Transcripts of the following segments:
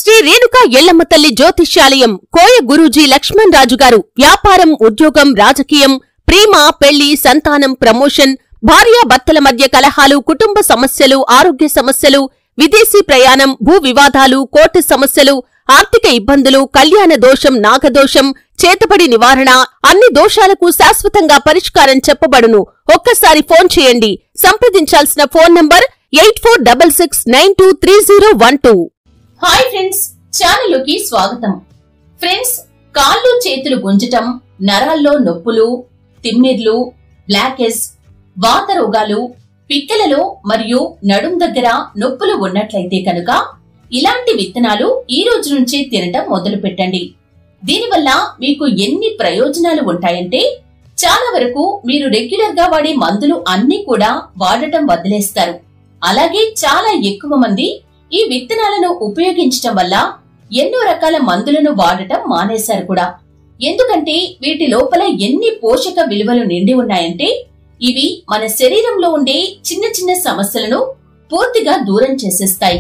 శ్రీ రేణుకా ఎల్లమ్మ తల్లి జ్యోతిష్యాలయం కోయ గురూజీ లక్ష్మణ్ రాజు గారు వ్యాపారం, ఉద్యోగం, రాజకీయం, ప్రేమ, పెళ్లి, సంతానం, ప్రమోషన్, భార్యాభర్తల మధ్య కలహాలు, కుటుంబ సమస్యలు, ఆరోగ్య సమస్యలు, విదేశీ ప్రయాణం, భూ వివాదాలు, కోర్టు సమస్యలు, ఆర్థిక ఇబ్బందులు, కళ్యాణ దోషం, నాగదోషం, చేతబడి నివారణ, అన్ని దోషాలకు శాశ్వతంగా పరిష్కారం చెప్పబడును. ఒక్కసారి ఫోన్ చేయండి. సంప్రదించాల్సిన ఫోన్ నంబర్ 8466923012. హాయ్ ఫ్రెండ్స్, ఛానల్లోకి స్వాగతం. ఫ్రెండ్స్, కాళ్ళు చేతులు గుంజటం, నరాల్లో నొప్పులు, తిమ్మిర్లు, బ్లాకెస్, వాత రోగాలు, పిక్కలలో మరియు నడుం దగ్గర నొప్పులు ఉన్నట్లయితే కనుక ఇలాంటి విత్తనాలు ఈ రోజు నుంచే తినటం మొదలు పెట్టండి. దీనివల్ల మీకు ఎన్ని ప్రయోజనాలు ఉంటాయంటే చాలా వరకు మీరు రెగ్యులర్ గా వాడే మందులు అన్ని కూడా వాడటం వదిలేస్తారు. అలాగే చాలా ఎక్కువ మంది ఈ విత్తనాలను ఉపయోగించటం వల్ల ఎన్నో రకాల మందులను వాడటం మానేశారు కూడా. ఎందుకంటే వీటి లోపల ఎన్ని పోషక విలువలు నిండి ఉన్నాయంటే ఇవి మన శరీరంలో ఉండే చిన్న చిన్న సమస్యలను పూర్తిగా దూరం చేసేస్తాయి.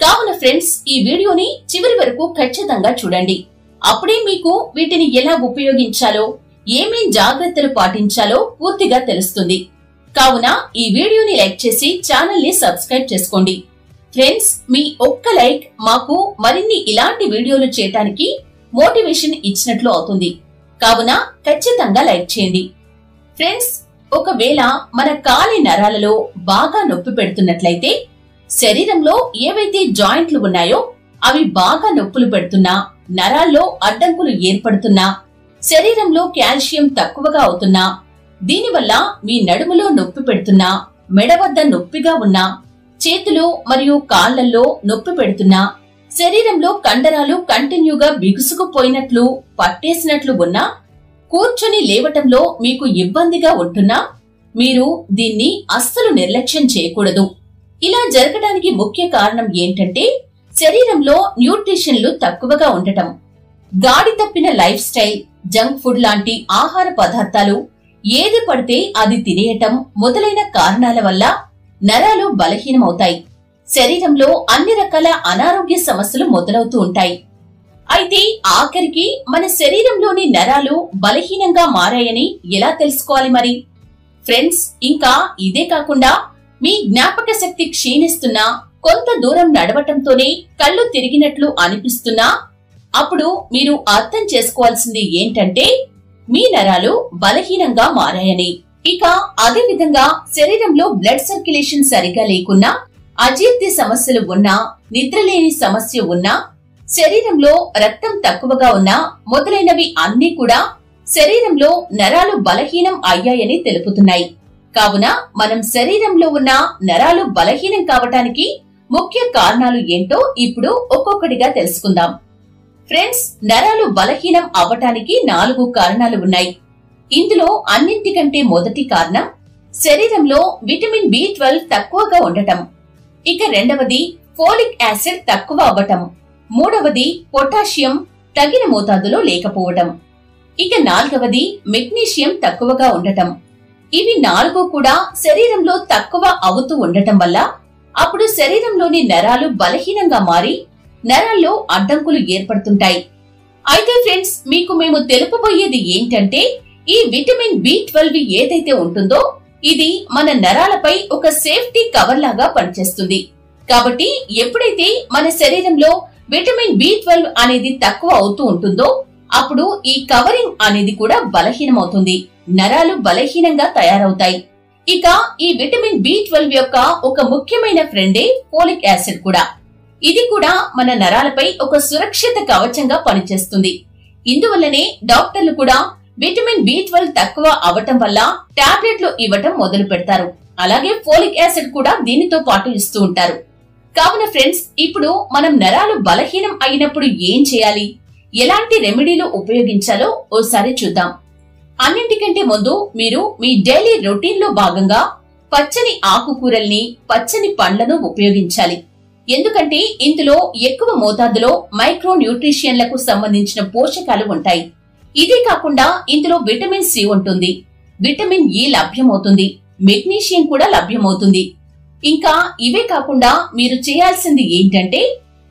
కావున ఫ్రెండ్స్, ఈ వీడియోని చివరి వరకు ఖచ్చితంగా చూడండి. అప్పుడే మీకు వీటిని ఎలా ఉపయోగించాలో, ఏమేం జాగ్రత్తలు పాటించాలో పూర్తిగా తెలుస్తుంది. కావున ఈ వీడియోని లైక్ చేసి ఛానల్ ని సబ్స్క్రైబ్ చేసుకోండి. ఫ్రెండ్స్, మీ ఒక్క లైక్ మాకు మరిన్ని ఇలాంటి వీడియోలు చేయడానికి మోటివేషన్ ఇచ్చినట్లు అవుతుంది. కావున ఖచ్చితంగా లైక్ చేయండి. ఫ్రెండ్స్, ఒకవేళ మన కాలి నరాలలో బాగా నొప్పి పెడుతున్నట్లయితే, శరీరంలో ఏవైతే జాయింట్లు ఉన్నాయో అవి బాగా నొప్పులు పెడుతున్నా, నరాల్లో అడ్డంకులు ఏర్పడుతున్నా, శరీరంలో కాల్షియం తక్కువగా అవుతున్నా, దీనివల్ల మీ నడుములో నొప్పి పెడుతున్నా, మెడ వద్ద నొప్పిగా ఉన్నా, చేతులు మరియు కాళ్లల్లో నొప్పి పెడుతున్నా, శరీరంలో కండరాలు కంటిన్యూగా బిగుసుకుపోయినట్లు, పట్టేసినట్లు ఉన్నా, కూర్చొని లేవటంలో మీకు ఇబ్బందిగా ఉంటున్నా మీరు దీన్ని అస్సలు నిర్లక్ష్యం చేయకూడదు. ఇలా జరగడానికి ముఖ్య కారణం ఏంటంటే శరీరంలో న్యూట్రిషన్లు తక్కువగా ఉండటం, గాడి తప్పిన లైఫ్ స్టైల్, జంక్ ఫుడ్ లాంటి ఆహార పదార్థాలు ఏది పడితే అది తినేయటం మొదలైన కారణాల వల్ల నరాలు బలహీనమవుతాయి. శరీరంలో అన్ని రకాల అనారోగ్య సమస్యలు మొదలవుతూ ఉంటాయి. అయితే ఆఖరికి మన శరీరంలోని నరాలు బలహీనంగా మారాయని ఎలా తెలుసుకోవాలి మరి? ఫ్రెండ్స్, ఇంకా ఇదే కాకుండా మీ జ్ఞాపక శక్తి క్షీణిస్తున్నా, కొంత దూరం నడవటంతోనే కళ్ళు తిరిగినట్లు అనిపిస్తున్నా అప్పుడు మీరు అర్థం చేసుకోవాల్సింది ఏంటంటే మీ నరాలు బలహీనంగా మారాయని. ఇక అదే విధంగా శరీరంలో బ్లడ్ సర్క్యులేషన్ సరిగా లేకున్నా, అజీర్తి సమస్యలు ఉన్నా, నిద్రలేని సమస్య ఉన్నా, శరీరంలో రక్తం తక్కువగా ఉన్నా మొదలైనవి అన్నీ కూడా శరీరంలో నరాలు బలహీనం అయ్యాయని తెలుపుతున్నాయి. కావున మనం శరీరంలో ఉన్న నరాలు బలహీనం కావటానికి ముఖ్య కారణాలు ఏంటో ఇప్పుడు ఒక్కొక్కటిగా తెలుసుకుందాం. ఫ్రెండ్స్, నరాలు బలహీనం అవ్వటానికి 4 కారణాలు ఉన్నాయి. ఇందులో అన్నింటికంటే మొదటి కారణం శరీరంలో విటమిన్ B12 తక్కువగా ఉండటం. ఇక రెండవది ఫోలిక్ యాసిడ్ తక్కువ అవ్వటం. మూడవది పొటాషియం తగిన మోతాదులో లేకపోవటం. ఇక నాలుగవది మెగ్నీషియం తక్కువగా ఉండటం. ఇవి 4 కూడా శరీరంలో తక్కువ అవుతూ ఉండటం వల్ల అప్పుడు శరీరంలోని నరాలు బలహీనంగా మారి నరాల్లో అడ్డంకులు ఏర్పడుతుంటాయి. అయితే ఫ్రెండ్స్, మీకు మేము తెలుపబోయేది ఏంటంటే ఈ విటమిన్ B12 ఏదైతే ఉంటుందో ఇది మన నరాలపై ఒక సేఫ్టీ కవర్ లాగా పనిచేస్తుంది. కాబట్టి ఎప్పుడైతే మన శరీరంలో విటమిన్ B12 అనేది తక్కువ అవుతూ ఉంటుందో అప్పుడు ఈ కవరింగ్ అనేది కూడా బలహీనమవుతుంది, నరాలు బలహీనంగా తయారవుతాయి. ఇక ఈ విటమిన్ B12 యొక్క ఒక ముఖ్యమైన ఫ్రెండే ఫోలిక్ యాసిడ్ కూడా. ఇది కూడా మన నరాలపై ఒక సురక్షిత కవచంగా పనిచేస్తుంది. ఇందువల్లనే డాక్టర్లు కూడా విటమిన్ B12 తక్కువ అవటం వల్ల టాబ్లెట్లు ఇవ్వటం మొదలు పెడతారు. అలాగే ఫోలిక్ యాసిడ్ కూడా దీనితో పాటు ఇస్తూ ఉంటారు. కావున ఫ్రెండ్స్, ఇప్పుడు మనం నరాలు బలహీనం అయినప్పుడు ఏం చేయాలి, ఎలాంటి రెమెడీలు ఉపయోగించాలో ఓసారి చూద్దాం. అన్నింటికంటే ముందు మీరు మీ డైలీ రొటీన్ లో భాగంగా పచ్చని ఆకుకూరల్ని, పచ్చని పండ్లను ఉపయోగించాలి. ఎందుకంటే ఇందులో ఎక్కువ మోతాదులో మైక్రో న్యూట్రిషన్లకు సంబంధించిన పోషకాలు ఉంటాయి. ఇదే కాకుండా ఇందులో విటమిన్ సి ఉంటుంది, విటమిన్ ఇ లభ్యమవుతుంది, మెగ్నీషియం కూడా లభ్యమవుతుంది. ఇంకా ఇవే కాకుండా మీరు చేయాల్సింది ఏంటంటే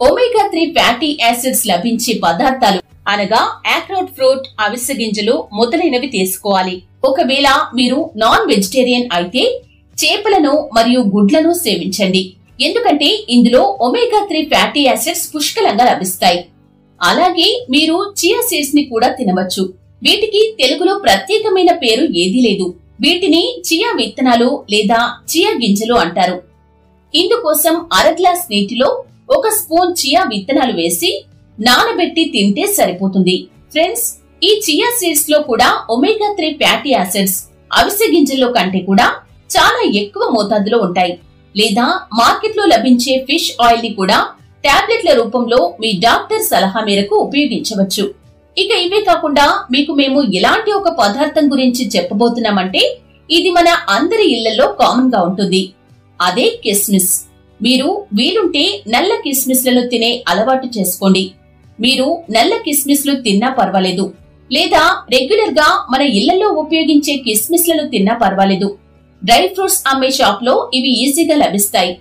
ఒమేగా 3 ఫ్యాటీ యాసిడ్స్ లభించే పదార్థాలు అనగా యాక్రోట్ ఫ్రూట్, అవిసె గింజలు మొదలైనవి తీసుకోవాలి. ఒకవేళ మీరు నాన్ వెజిటేరియన్ అయితే చేపలను మరియు గుడ్లను సేవించండి. ఎందుకంటే ఇందులో ఒమేగా 3 ఫ్యాటీ యాసిడ్స్ పుష్కలంగా లభిస్తాయి. అలాగే మీరు చియా సీడ్స్ ని కూడా తినవచ్చు. వీటికి తెలుగులో ప్రత్యేకమైన పేరు ఏదీ లేదు. వీటిని చియా విత్తనాలు లేదా చియా గింజలు అంటారు. ఇందుకోసం అర గ్లాస్ నీటిలో 1 స్పూన్ చియా విత్తనాలు వేసి నానబెట్టి తింటే సరిపోతుంది. ఫ్రెండ్స్, ఈ చియా సీడ్స్ లో కూడా ఒమేగా 3 ఫ్యాటీ యాసిడ్స్ అవిసె గింజల్లో కంటే కూడా చాలా ఎక్కువ మోతాదులో ఉంటాయి. లేదా మార్కెట్ లో లభించే ఫిష్ ఆయిల్ ని కూడా టాబ్లెట్ల రూపంలో మీ డాక్టర్ సలహా మేరకు ఉపయోగించవచ్చు. ఇక ఇవే కాకుండా మీకు మేము ఎలాంటి ఒక పదార్థం గురించి చెప్పబోతున్నామంటే ఇది మన అందరి ఇళ్లలో కామన్ గా ఉంటుంది. అదే కిస్మిస్. మీరు వీలుంటే నల్ల కిస్మిస్లను తినే అలవాటు చేసుకోండి. మీరు నల్ల కిస్మిస్లు తిన్నా పర్వాలేదు, లేదా రెగ్యులర్ గా మన ఇళ్లలో ఉపయోగించే కిస్మిస్లను తిన్నా పర్వాలేదు. డ్రై ఫ్రూట్స్ అమ్మే షాప్ లో ఇవి ఈజీగా లభిస్తాయి.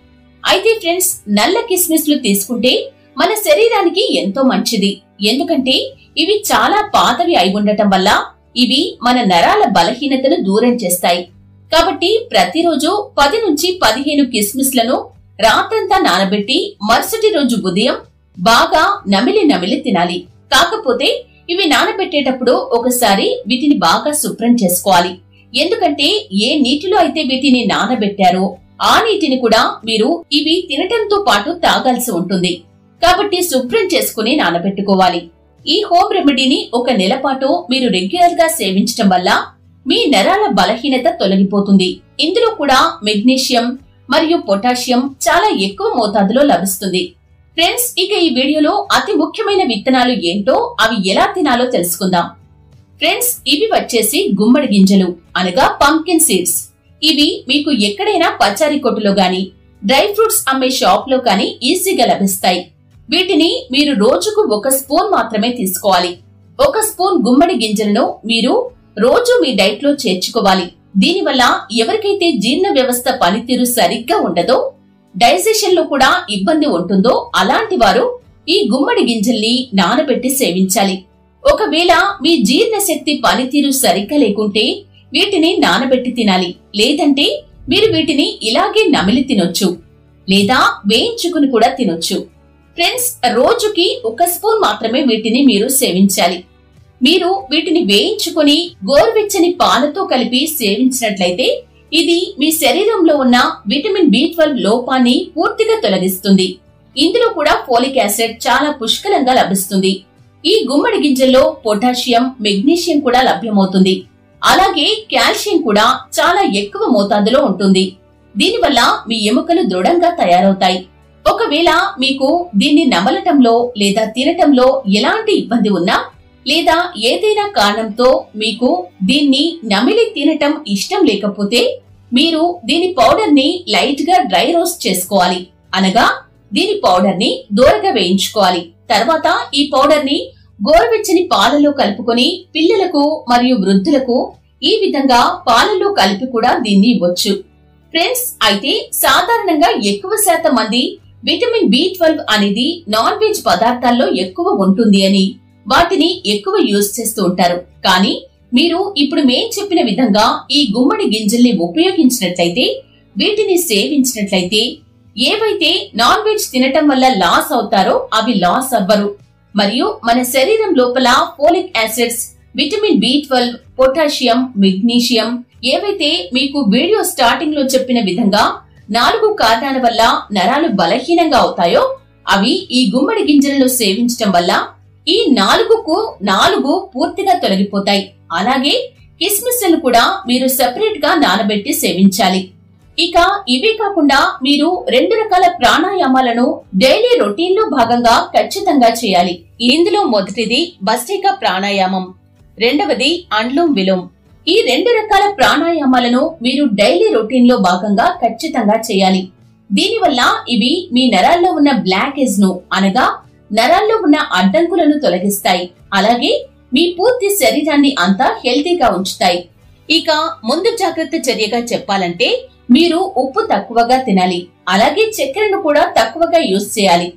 అయితే ఫ్రెండ్స్, నల్ల కిస్మిస్లు తీసుకుంటే మన శరీరానికి ఎంతో మంచిది. ఎందుకంటే ఇవి చాలా పాతవి అయి ఉండటం వల్ల ఇవి మన నరాల బలహీనతను దూరం చేస్తాయి. కాబట్టి ప్రతిరోజు 10 నుంచి 15 కిస్మిస్లను రాత్రంతా నానబెట్టి మరుసటి రోజు ఉదయం బాగా నమిలి తినాలి. కాకపోతే ఇవి నానబెట్టేటప్పుడు ఒకసారి వీటిని బాగా శుభ్రం చేసుకోవాలి. ఎందుకంటే ఏ నీటిలో అయితే వీటిని నానబెట్టారో ఆ నీటిని కూడా మీరు ఇవి తినటంతో పాటు తాగాల్సి ఉంటుంది. కాబట్టి శుభ్రం చేసుకుని నానబెట్టుకోవాలి. ఈ హోమ్ రెమెడీని 1 నెల పాటు మీరు రెగ్యులర్ గా సేవించటం వల్ల మీ నరాల బలహీనత తొలగిపోతుంది. ఇందులో కూడా మెగ్నీషియం మరియు పొటాషియం చాలా ఎక్కువ మోతాదులో లభిస్తుంది. ఫ్రెండ్స్, ఇక ఈ వీడియోలో అతి ముఖ్యమైన విత్తనాలు ఏంటో అవి ఎలా తినాలో తెలుసుకుందాం. ఫ్రెండ్స్, ఇవి వచ్చేసి గుమ్మడి గింజలు అనగా పంకిన్ సీడ్స్. ఇవి మీకు ఎక్కడైనా పచారీ కొట్టులో గాని డ్రై ఫ్రూట్స్ అమ్మే షాప్ లో గాని ఈజీగా లభిస్తాయి. వీటిని మీరు రోజుకు 1 స్పూన్ మాత్రమే తీసుకోవాలి. 1 స్పూన్ గుమ్మడి గింజలను మీరు రోజు మీ డైట్ లో చేర్చుకోవాలి. దీనివల్ల ఎవరికైతే జీర్ణ వ్యవస్థ పనితీరు సరిగ్గా ఉండదో, డైజెషన్ లో కూడా ఇబ్బంది ఉంటుందో అలాంటి వారు ఈ గుమ్మడి గింజల్ని నానబెట్టి సేవించాలి. ఒకవేళ మీ జీర్ణ శక్తి పనితీరు సరిగ్గా లేకుంటే వీటిని నానబెట్టి తినాలి. లేదంటే మీరు వీటిని ఇలాగే నమిలి తినొచ్చు, లేదా వేయించుకుని కూడా తినొచ్చు. ఫ్రెండ్స్, రోజుకి 1 స్పూన్ మాత్రమే వీటిని మీరు సేవించాలి. మీరు వీటిని వేయించుకొని గోరువెచ్చని పాలతో కలిపి సేవించినట్లయితే ఇది మీ శరీరంలో ఉన్న విటమిన్ B12 లోపాన్ని పూర్తిగా తొలగిస్తుంది. ఇందులో కూడా ఫోలిక్ యాసిడ్ చాలా పుష్కలంగా లభిస్తుంది. ఈ గుమ్మడి గింజల్లో పొటాషియం, మెగ్నీషియం కూడా లభ్యమవుతుంది. అలాగే కాల్షియం కూడా చాలా ఎక్కువ మోతాదులో ఉంటుంది. దీనివల్ల మీ ఎముకలు దృఢంగా తయారవుతాయి. ఒకవేళ మీకు దీన్ని నమలటంలో లేదా తినటంలో ఎలాంటి ఇబ్బంది ఉన్నా, లేదా ఏదైనా కారణంతో మీకు దీన్ని నమిలి తినటం ఇష్టం లేకపోతే మీరు దీని పౌడర్ ని లైట్ గా డ్రై రోస్ట్ చేసుకోవాలి. అనగా దీని పౌడర్ ని దూరగా వేయించుకోవాలి. తర్వాత ఈ పౌడర్ ని గోరువెచ్చని పాలలో కలుపుకొని పిల్లలకు మరియు వృద్ధులకు ఈ విధంగా పాలలో కలిపి కూడా దీన్ని ఇవ్వచ్చు. ఫ్రెండ్స్, అయితే సాధారణంగా ఎక్కువ శాతం మంది విటమిన్ B12 అనేది నాన్ వెజ్ పదార్థాల్లో ఎక్కువ ఉంటుంది అని వాటిని ఎక్కువ యూజ్ చేస్తూ ఉంటారు. కానీ మీరు ఇప్పుడు మేం చెప్పిన విధంగా ఈ గుమ్మడి గింజల్ని ఉపయోగించినట్లయితే, వీటిని సేవించినట్లయితే ఏవైతే నాన్ వెజ్ తినటం వల్ల లాస్ అవుతారో అవి లాస్ అవ్వరు. మరియు మన శరీరం లోపల folic acids, vitamin B12, potassium, magnesium ఏవైతే మీకు వీడియో స్టార్టింగ్ లో చెప్పిన విధంగా 4 కారణాల వల్ల నరాలు బలహీనంగా అవుతాయో అవి ఈ గుమ్మడి గింజలను సేవించటం వల్ల ఈ 4 పూర్తిగా తొలగిపోతాయి. అలాగే కిస్మిస్లను కూడా మీరు సెపరేట్ గా నానబెట్టి సేవించాలి. ఇక ఇవే కాకుండా మీరు 2 రకాల ప్రాణాయామాలను డైలీ రొటీన్ లో భాగంగా ఖచ్చితంగా చేయాలి. ఇందులో మొదటిది భస్త్రికా ప్రాణాయామం, రెండవది అనులోమ్ విలోమ్. ఈ 2 రకాల ప్రాణాయామాలను మీరు డైలీ రొటీన్ లో భాగంగా ఖచ్చితంగా చేయాలి. దీనివల్ల ఇవి మీ నరాల్లో ఉన్న బ్లాకేజ్ ను అనగా నరాల్లో ఉన్న అడ్డంకులను తొలగిస్తాయి. అలాగే మీ పూర్తి శరీరాన్ని అంతా హెల్తీగా ఉంచుతాయి. ఇక ముందు జాగ్రత్త చర్యగా చెప్పాలంటే మీరు ఉప్పు తక్కువగా తినాలి. అలాగే చక్కెరను కూడా తక్కువగా యూజ్ చేయాలి.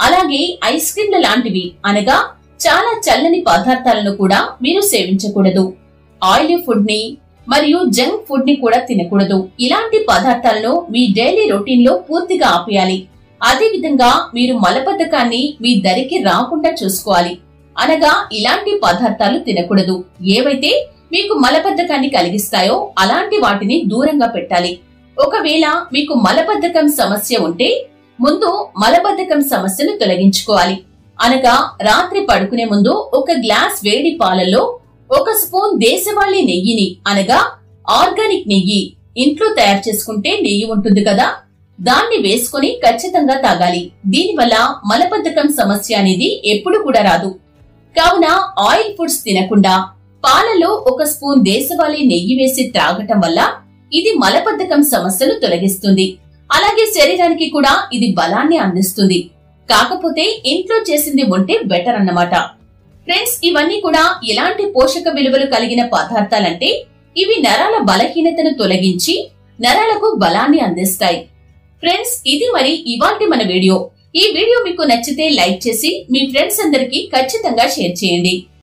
అలాగే ఐస్ క్రీంల లాంటివి అనగా చాలా చల్లని పదార్థాలను కూడా మీరు సేవించకూడదు. ఆయిలీ ఫుడ్ ని మరియు జంక్ ఫుడ్ ని కూడా తినకూడదు. ఇలాంటి పదార్థాలను మీ డైలీ రొటీన్ లో పూర్తిగా ఆపేయాలి. అదే విధంగా మీరు మలబద్ధకాన్ని మీ దరికి రాకుండా చూసుకోవాలి. అనగా ఇలాంటి పదార్థాలు తినకూడదు. ఏవైతే మీకు మలబద్ధకాన్ని కలిగిస్తాయో అలాంటి వాటిని దూరంగా పెట్టాలి. ఒకవేళ మీకు మలబద్ధకం సమస్య ఉంటే ముందు మలబద్ధకం సమస్యను తొలగించుకోవాలి. అనగా రాత్రి పడుకునే ముందు ఒక గ్లాస్ వేడి పాలల్లో 1 స్పూన్ దేశవాళీ నెయ్యిని అనగా ఆర్గానిక్ నెయ్యి, ఇంట్లో తయారు చేసుకుంటే నెయ్యి ఉంటుంది కదా, దాన్ని వేసుకుని ఖచ్చితంగా తాగాలి. దీనివల్ల మలబద్ధకం సమస్య అనేది ఎప్పుడు కూడా రాదు. కావున ఆయిల్ ఫుడ్స్ తినకుండా పాలలో 1 స్పూన్ దేశవాళీ నెయ్యి వేసి త్రాగటం వల్ల ఇది మలబద్ధకం సమస్యను తొలగిస్తుంది. అలాగే శరీరానికి కూడా ఇది బలాన్ని అందిస్తుంది. కాకపోతే ఇంట్లో చేసింది ఉంటే బెటర్ అన్నమాట. ఫ్రెండ్స్, ఇవన్నీ కూడా ఎలాంటి పోషక విలువలు కలిగిన పదార్థాలంటే ఇవి నరాల బలహీనతను తొలగించి నరాలకు బలాన్ని అందిస్తాయి. ఫ్రెండ్స్, ఇది మరి ఇవాల్టి మన వీడియో. ఈ వీడియో మీకు నచ్చితే లైక్ చేసి మీ ఫ్రెండ్స్ అందరికీ ఖచ్చితంగా షేర్ చేయండి.